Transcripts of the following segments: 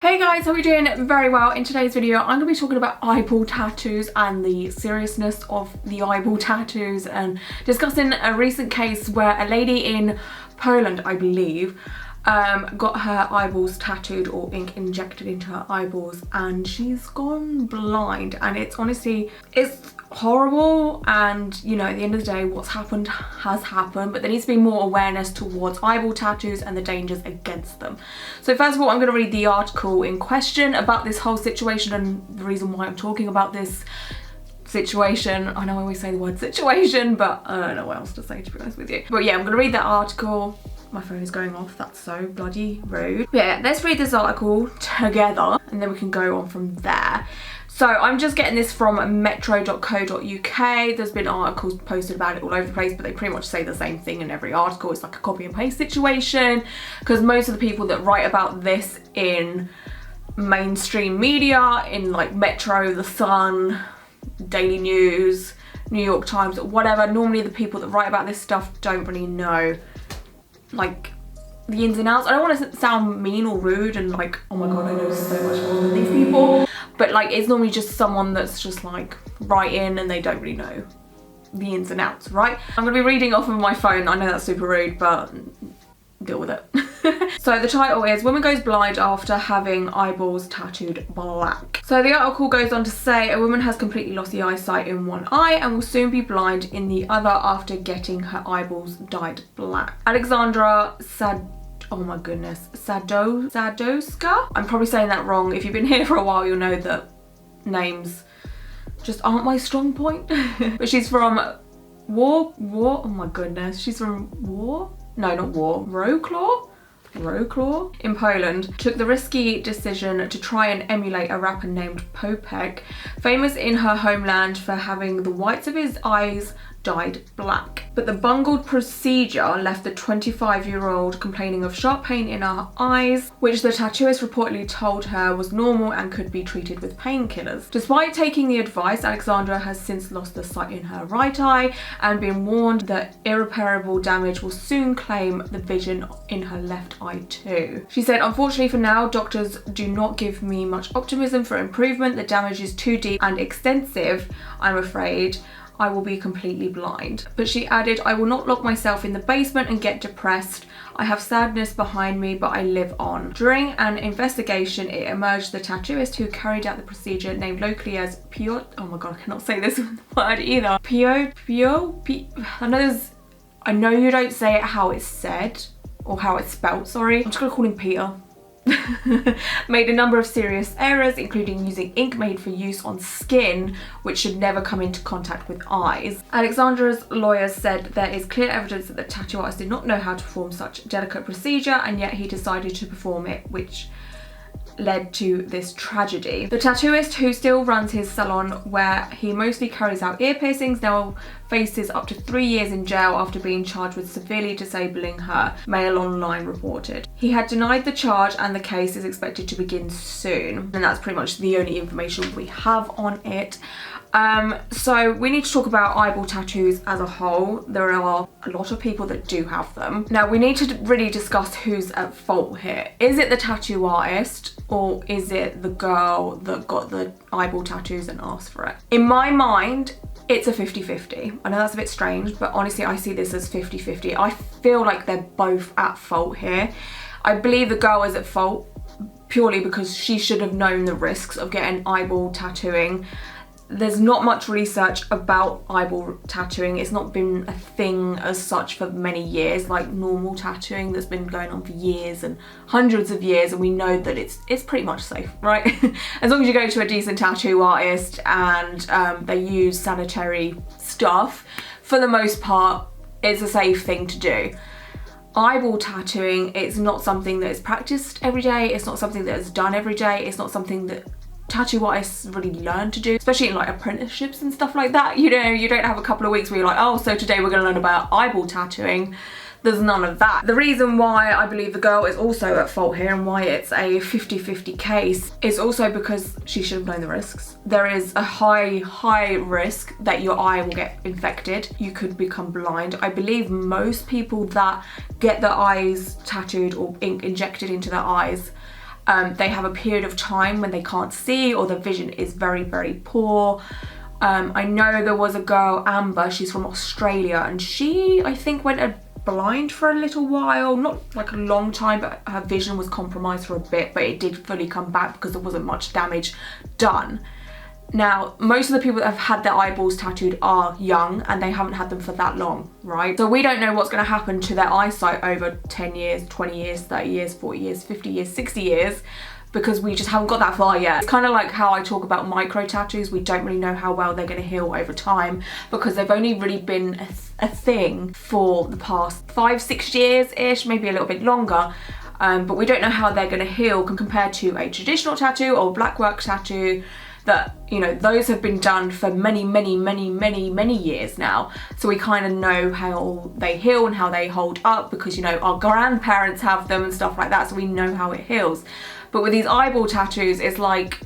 Hey guys, how are we doing? Very well. In today's video, I'm going to be talking about eyeball tattoos and the seriousness of the eyeball tattoos and discussing a recent case where a lady in Poland, I believe, got her eyeballs tattooed or ink injected into her eyeballs and she's gone blind. And it's honestly, it's horrible, and you know, at the end of the day, what's happened has happened, but there needs to be more awareness towards eyeball tattoos and the dangers against them. So first of all, I'm going to read the article in question about this whole situation and the reason why I'm talking about this situation. I know I always say the word situation, but I don't know what else to say, to be honest with you. But yeah, I'm going to read that article. My phone is going off, that's so bloody rude. But yeah, let's read this article together and then we can go on from there. So I'm just getting this from metro.co.uk. There's been articles posted about it all over the place, but they pretty much say the same thing in every article. It's like a copy and paste situation, because most of the people that write about this in mainstream media, in like Metro, The Sun, Daily News, New York Times, whatever, normally the people that write about this stuff don't really know like the ins and outs. I don't want to sound mean or rude and like, oh my god, I know so much more than these people, but like it's normally just someone that's just like writing and they don't really know the ins and outs, right? I'm gonna be reading off of my phone. I know that's super rude, but deal with it. So the title is "Woman Goes Blind After Having Eyeballs Tattooed Black." So the article goes on to say a woman has completely lost the eyesight in one eye and will soon be blind in the other after getting her eyeballs dyed black. Alexandra Sadowska. I'm probably saying that wrong. If you've been here for a while, you'll know that names just aren't my strong point. But she's from oh my goodness. She's from Wrocław in Poland. Took the risky decision to try and emulate a rapper named Popek, famous in her homeland for having the whites of his eyes dyed black. But the bungled procedure left the 25-year-old complaining of sharp pain in her eyes, which the tattooist reportedly told her was normal and could be treated with painkillers. Despite taking the advice, Alexandra has since lost the sight in her right eye and been warned that irreparable damage will soon claim the vision in her left eye too. She said, "Unfortunately for now, doctors do not give me much optimism for improvement. The damage is too deep and extensive. I'm afraid I will be completely blind." But she added, "I will not lock myself in the basement and get depressed. I have sadness behind me, but I live on." During an investigation, it emerged the tattooist who carried out the procedure, named locally as Piotr, oh my god, I cannot say this word either. I know you don't say it how it's said, or how it's spelt, sorry. I'm just gonna call him Peter. Made a number of serious errors, including using ink made for use on skin, which should never come into contact with eyes. Alexandra's lawyers said there is clear evidence that the tattoo artist did not know how to perform such a delicate procedure, and yet he decided to perform it, which led to this tragedy. The tattooist, who still runs his salon where he mostly carries out ear piercings, now faces up to 3 years in jail after being charged with severely disabling her, Mail Online reported. He had denied the charge and the case is expected to begin soon. And that's pretty much the only information we have on it. So we need to talk about eyeball tattoos as a whole. There are a lot of people that do have them. Now we need to really discuss who's at fault here. Is it the tattoo artist, or is it the girl that got the eyeball tattoos and asked for it? In my mind, it's a 50-50. I know that's a bit strange, but honestly I see this as 50-50. I feel like they're both at fault here. I believe the girl is at fault purely because she should have known the risks of getting eyeball tattooing. There's not much research about eyeball tattooing. It's not been a thing as such for many years, like normal tattooing that's been going on for years and hundreds of years, and we know that it's pretty much safe, right? As long as you go to a decent tattoo artist and they use sanitary stuff, for the most part, it's a safe thing to do. Eyeball tattooing, it's not something that is practiced every day. It's not something that is done every day. It's not something that tattoo artists really learn to do, especially in like apprenticeships and stuff like that. You know, you don't have a couple of weeks where you're like, oh, so today we're going to learn about eyeball tattooing. There's none of that. The reason why I believe the girl is also at fault here and why it's a 50-50 case is also because she should have known the risks. There is a high risk that your eye will get infected. You could become blind. I believe most people that get their eyes tattooed or ink injected into their eyes they have a period of time when they can't see or their vision is very, very poor. I know there was a girl, Amber, she's from Australia, and she, I think, went blind for a little while, not like a long time, but her vision was compromised for a bit, but it did fully come back because there wasn't much damage done. Now, most of the people that have had their eyeballs tattooed are young and they haven't had them for that long, right? So we don't know what's going to happen to their eyesight over 10 years, 20 years, 30 years, 40 years, 50 years, 60 years, because we just haven't got that far yet. It's kind of like how I talk about micro tattoos. We don't really know how well they're going to heal over time because they've only really been a thing for the past 5-6 years-ish, maybe a little bit longer. But we don't know how they're going to heal compared to a traditional tattoo or black work tattoo that, you know, those have been done for many, many, many, many, many years now. So we kind of know how they heal and how they hold up because, you know, our grandparents have them and stuff like that. So we know how it heals. But with these eyeball tattoos, it's like,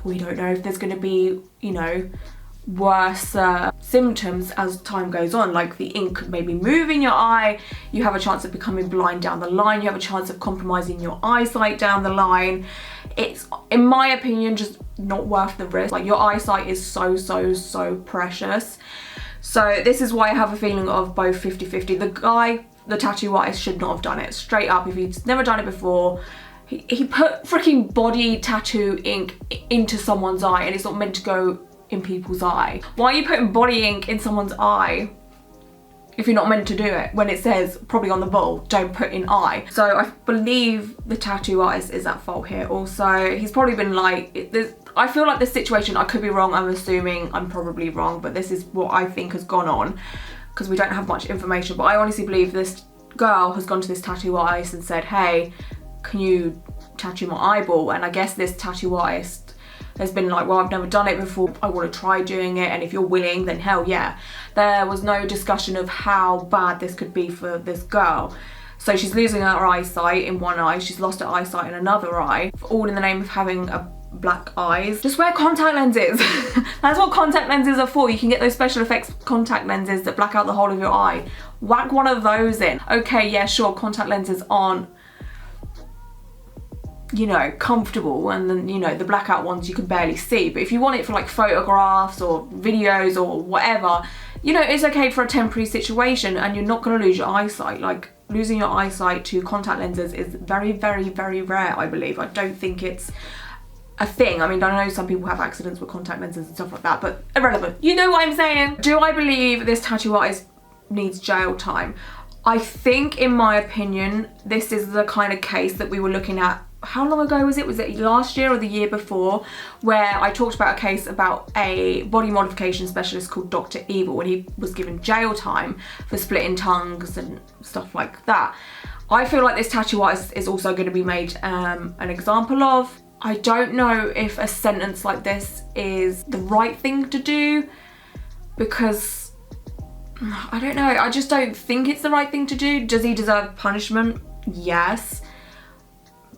we don't know if there's going to be, you know, worse symptoms as time goes on. Like the ink could maybe move in your eye, you have a chance of becoming blind down the line, you have a chance of compromising your eyesight down the line. It's, in my opinion, just not worth the risk. Like your eyesight is so, so, so precious. So this is why I have a feeling of both 50-50. The guy, the tattoo artist, should not have done it. Straight up, if he's never done it before, he put freaking body tattoo ink into someone's eye and it's not meant to go in people's eye. Why are you putting body ink in someone's eye if you're not meant to do it, when it says probably on the bottle, don't put in eye? So I believe the tattoo artist is at fault here also. He's probably been like, I feel like this situation, I could be wrong, I'm assuming I'm probably wrong, but this is what I think has gone on because we don't have much information. But I honestly believe this girl has gone to this tattoo artist and said, hey, can you tattoo my eyeball? And I guess this tattoo artist has been like, well, I've never done it before, I want to try doing it, and if you're willing, then hell yeah. There was no discussion of how bad this could be for this girl. So she's losing her eyesight in one eye, she's lost her eyesight in another eye, all in the name of having black eyes. Just wear contact lenses. That's what contact lenses are for. You can get those special effects contact lenses that black out the whole of your eye. Whack one of those in. Okay, yeah, sure, contact lenses aren't, you know, comfortable, and then, you know, the blackout ones you can barely see, but if you want it for like photographs or videos or whatever, you know, it's okay for a temporary situation and you're not going to lose your eyesight. Like, losing your eyesight to contact lenses is very, very, very rare, I believe. I don't think it's a thing. I mean, I know some people have accidents with contact lenses and stuff like that, but irrelevant. You know what I'm saying? Do I believe this tattoo artist needs jail time? I think, in my opinion, this is the kind of case that we were looking at. How long ago was it? Was it last year or the year before? Where I talked about a case about a body modification specialist called Dr. Evil, and he was given jail time for splitting tongues and stuff like that. I feel like this tattoo artist is also going to be made an example of. I don't know if a sentence like this is the right thing to do, because I don't know, I just don't think it's the right thing to do. Does he deserve punishment? Yes.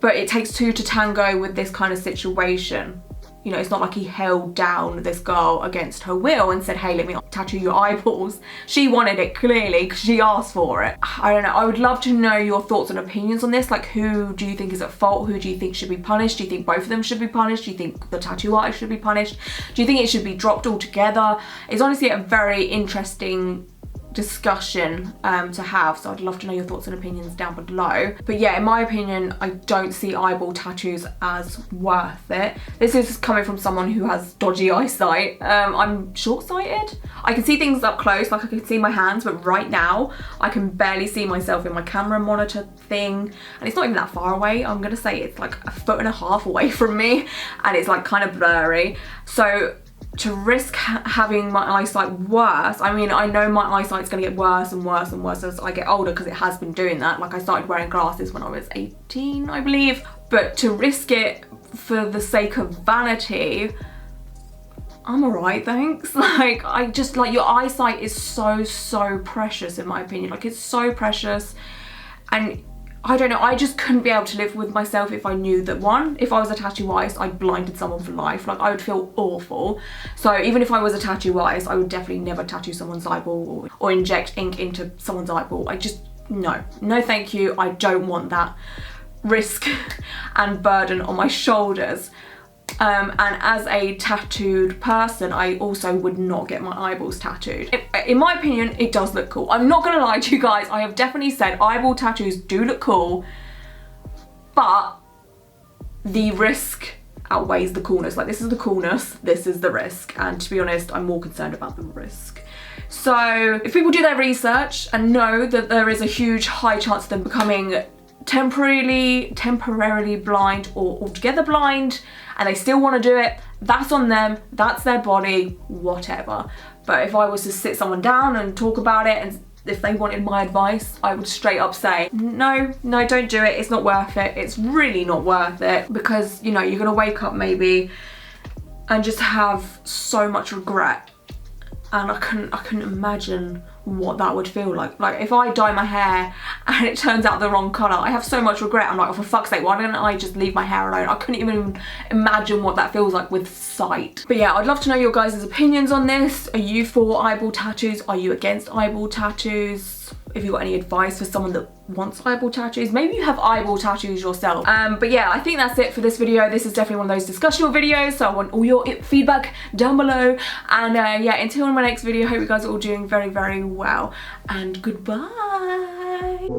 But it takes two to tango with this kind of situation. You know, it's not like he held down this girl against her will and said, hey, let me tattoo your eyeballs. She wanted it, clearly, because she asked for it. I don't know, I would love to know your thoughts and opinions on this. Like, who do you think is at fault? Who do you think should be punished? Do you think both of them should be punished? Do you think the tattoo artist should be punished? Do you think it should be dropped altogether? It's honestly a very interesting discussion to have, so I'd love to know your thoughts and opinions down below. But yeah, in my opinion, I don't see eyeball tattoos as worth it. This is coming from someone who has dodgy eyesight. I'm short-sighted. I can see things up close, like I can see my hands, but right now I can barely see myself in my camera monitor thing, and it's not even that far away. I'm gonna say it's like 1.5 feet away from me, and it's like kind of blurry. So to risk having my eyesight worse, I mean, I know my eyesight's gonna get worse and worse and worse as I get older, because it has been doing that. Like, I started wearing glasses when I was 18, I believe. But to risk it for the sake of vanity, I'm alright, thanks. Like, I just, like, your eyesight is so, so precious, in my opinion. Like, it's so precious. And I don't know, I just couldn't be able to live with myself if I knew that, one, if I was a tattoo artist, I'd blinded someone for life. Like, I would feel awful. So even if I was a tattoo artist, I would definitely never tattoo someone's eyeball or inject ink into someone's eyeball. I just, no thank you, I don't want that risk and burden on my shoulders. And as a tattooed person, I also would not get my eyeballs tattooed. In my opinion, it does look cool. I'm not gonna lie to you guys, I have definitely said eyeball tattoos do look cool, but the risk outweighs the coolness. Like, this is the coolness, this is the risk, and to be honest, I'm more concerned about the risk. So if people do their research and know that there is a huge high chance of them becoming temporarily blind or altogether blind, and they still want to do it, that's on them, that's their body, whatever. But if I was to sit someone down and talk about it, and if they wanted my advice, I would straight up say, no, don't do it, it's not worth it, it's really not worth it, because, you know, you're gonna wake up maybe and just have so much regret. And I couldn't imagine what that would feel like. Like, if I dye my hair and it turns out the wrong colour, I have so much regret. I'm like, oh, for fuck's sake, why don't I just leave my hair alone? I couldn't even imagine what that feels like with sight. But yeah, I'd love to know your guys' opinions on this. Are you for eyeball tattoos? Are you against eyeball tattoos? If you've got any advice for someone that wants eyeball tattoos, maybe you have eyeball tattoos yourself. But yeah, I think that's it for this video. This is definitely one of those discussional videos, so I want all your feedback down below. And yeah, until my next video, I hope you guys are all doing very, very well. And goodbye.